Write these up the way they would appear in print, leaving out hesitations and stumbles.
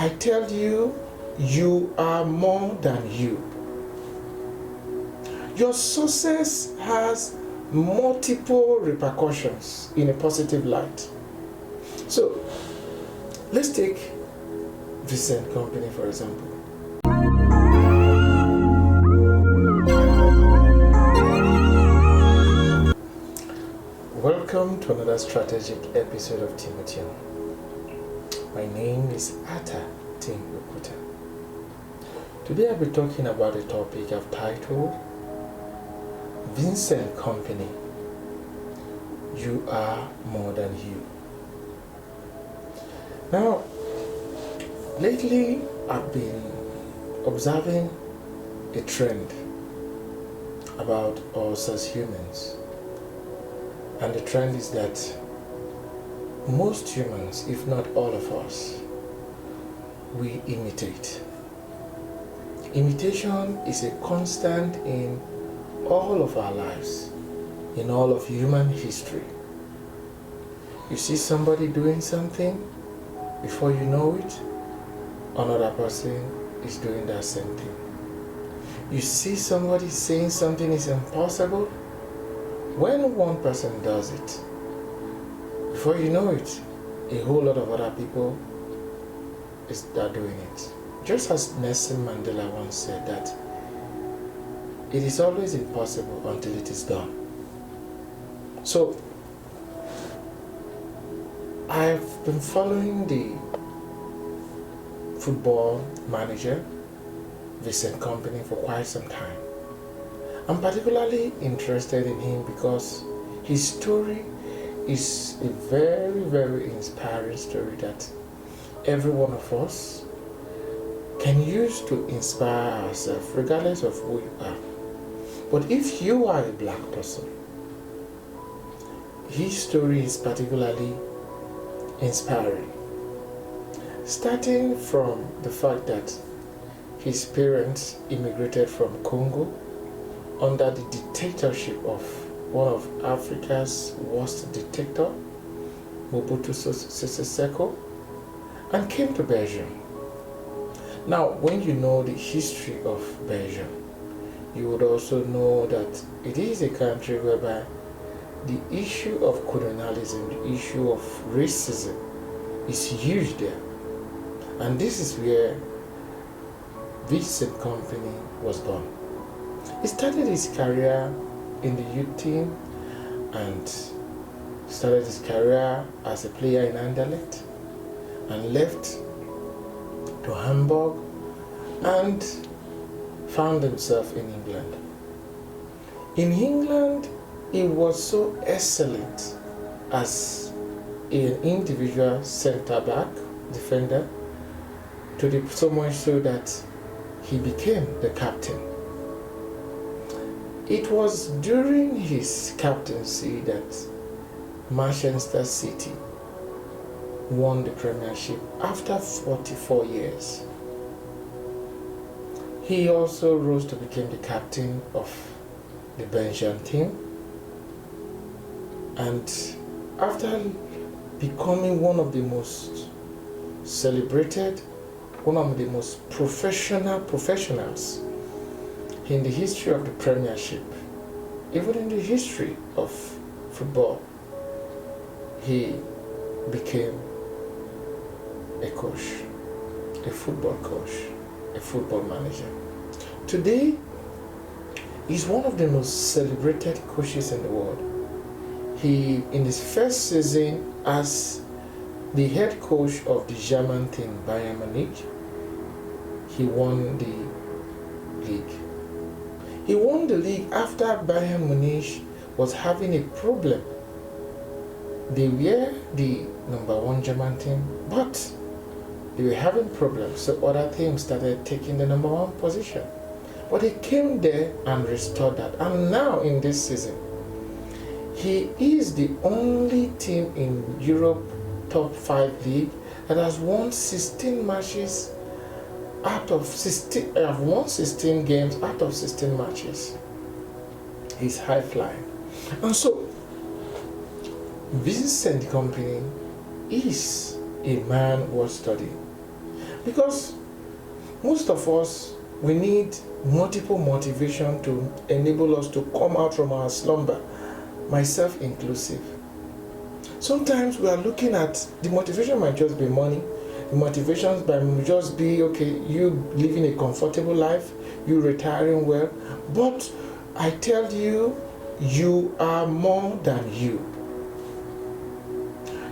I tell you, you are more than you. Your success has multiple repercussions in a positive light. So, let's take Vincent Kompany, for example. Welcome to another strategic episode of Timothy. My name is Atta Tim Yokuta. Today I'll be talking about a topic I've titled Vincent Kompany, you are more than you. Now, lately I've been observing a trend about us as humans. And the trend is that most humans, if not all of us, we imitate. Imitation is a constant in all of our lives, in all of human history. You see somebody doing something, before you know it, another person is doing that same thing. You see somebody saying something is impossible, when one person does it, before you know it, a whole lot of other people are doing it. Just as Nelson Mandela once said that it is always impossible until it is done. So, I've been following the football manager, Vincent Kompany, for quite some time. I'm particularly interested in him because his story is a very, very inspiring story that every one of us can use to inspire ourselves, regardless of who you are. But if you are a black person, his story is particularly inspiring. Starting from the fact that his parents immigrated from Congo under the dictatorship of one of Africa's worst dictator, Mobutu Sese Seko, and came to Belgium. Now, when you know the history of Belgium, you would also know that it is a country whereby the issue of colonialism, the issue of racism is huge there. And this is where Vincent Kompany was born. He started his career in the youth team and started his career as a player in Anderlecht and left to Hamburg and found himself in England. In England, he was so excellent as an individual centre-back defender, so much so that he became the captain. It was during his captaincy that Manchester City won the Premiership after 44 years. He also rose to become the captain of the Belgian team, and after becoming one of the most celebrated, one of the most professionals in the history of the Premiership, even in the history of football, he became a coach, a football coach, a football manager. Today, he's one of the most celebrated coaches in the world. He, in his first season as the head coach of the German team Bayern Munich, he won the league. He won the league after Bayern Munich was having a problem. They were the number one German team, but they were having problems, so other teams started taking the number one position. But he came there and restored that. And now in this season, he is the only team in Europe top 5 league that has won 16 matches out of 16, won 16 games out of 16 matches. He's high flying. And so, Vincent Kompany is a man worth studying. Because most of us, we need multiple motivation to enable us to come out from our slumber, myself inclusive. Sometimes we are looking at, the motivation might just be money, the motivations might just be, okay, you living a comfortable life, you retiring well, but I tell you, you are more than you.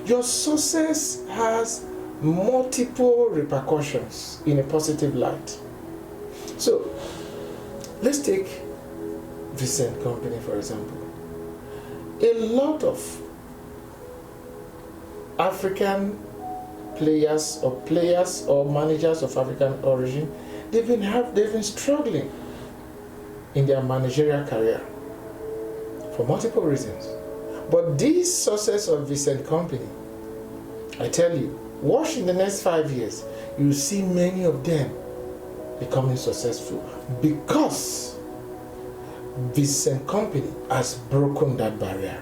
Your success has multiple repercussions in a positive light. So, let's take Vincent Kompany, for example. A lot of African players or managers of African origin, they've been struggling in their managerial career for multiple reasons. But this success of Vincent Kompany, I tell you, watch in the next 5 years, you'll see many of them becoming successful because Vincent Kompany has broken that barrier,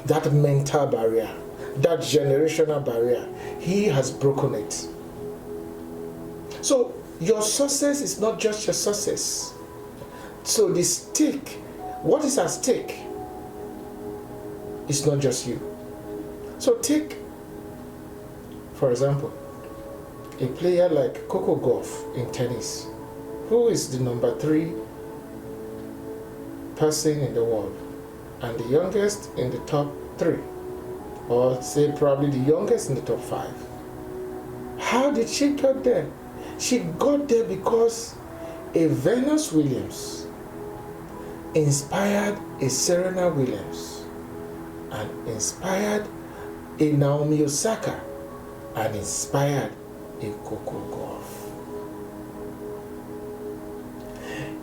that mental barrier, that generational barrier. He has broken it. So your success is not just your success. So the stake, what is at stake, is not just you. So take, for example, a player like Coco Gauff in tennis, who is the number 3 person in the world and the youngest in the top 3, or say probably the youngest in the top 5. How did she get there? She got there because a Venus Williams inspired a Serena Williams and inspired a Naomi Osaka and inspired a Coco Gauff.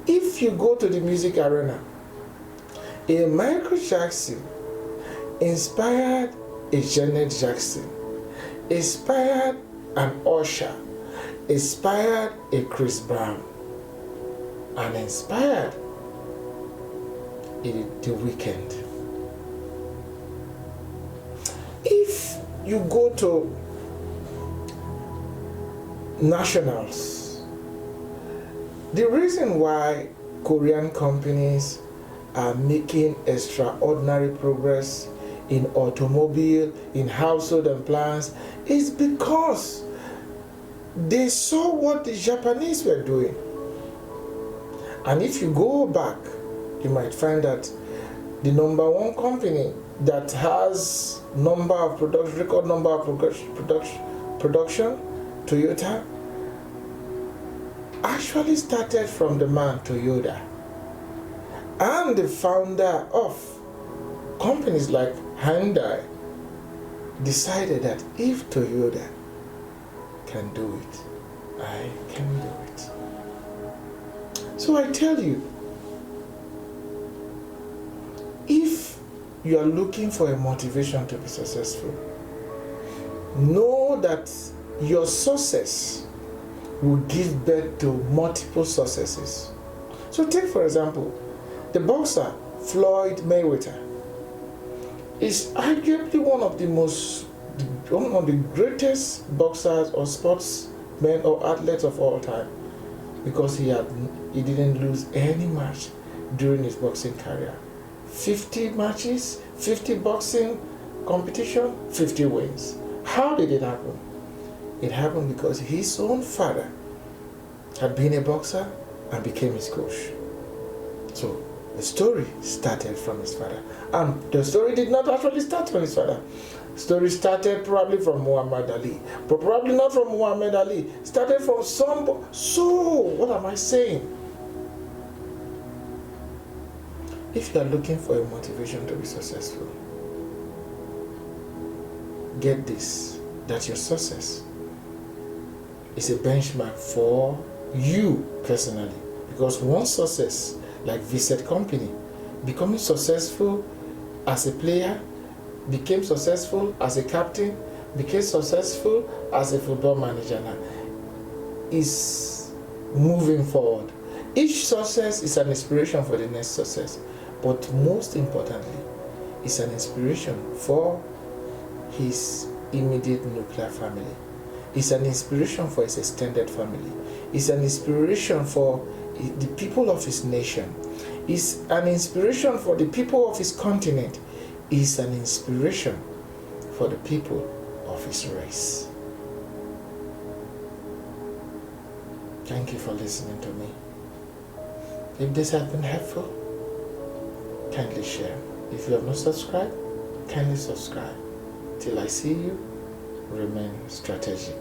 If you go to the music arena, a Michael Jackson inspired a Janet Jackson, inspired an Usher, inspired a Chris Brown, and inspired The Weeknd. If you go to nationals, the reason why Korean companies are making extraordinary progress in automobile, in household appliance, is because they saw what the Japanese were doing. And if you go back, you might find that the number 1 company that has record number of production, Toyota, actually started from the man Toyota. And the founder of companies like Hyundai decided that if Toyota can do it, I can do it. So I tell you, if you are looking for a motivation to be successful, know that your success will give birth to multiple successes. So take, for example, the boxer Floyd Mayweather is arguably one of the greatest boxers or sportsmen or athletes of all time, because he didn't lose any match during his boxing career. 50 matches, 50 boxing competition, 50 wins. How did it happen? It happened because his own father had been a boxer and became his coach. So the story started from his father. And the story did not actually start from his father. The story started probably from Muhammad Ali. But probably not from Muhammad Ali. Started from somebody. So, what am I saying? If you are looking for a motivation to be successful, get this, that your success is a benchmark for you personally. Because one success, like Vincent Kompany, becoming successful as a player, became successful as a captain, became successful as a football manager now, is moving forward. Each success is an inspiration for the next success, but most importantly, it's an inspiration for his immediate nuclear family. He's an inspiration for his extended family. He's an inspiration for the people of his nation. He's an inspiration for the people of his continent. He's an inspiration for the people of his race. Thank you for listening to me. If this has been helpful, kindly share. If you have not subscribed, kindly subscribe. Till I see you, remain strategic.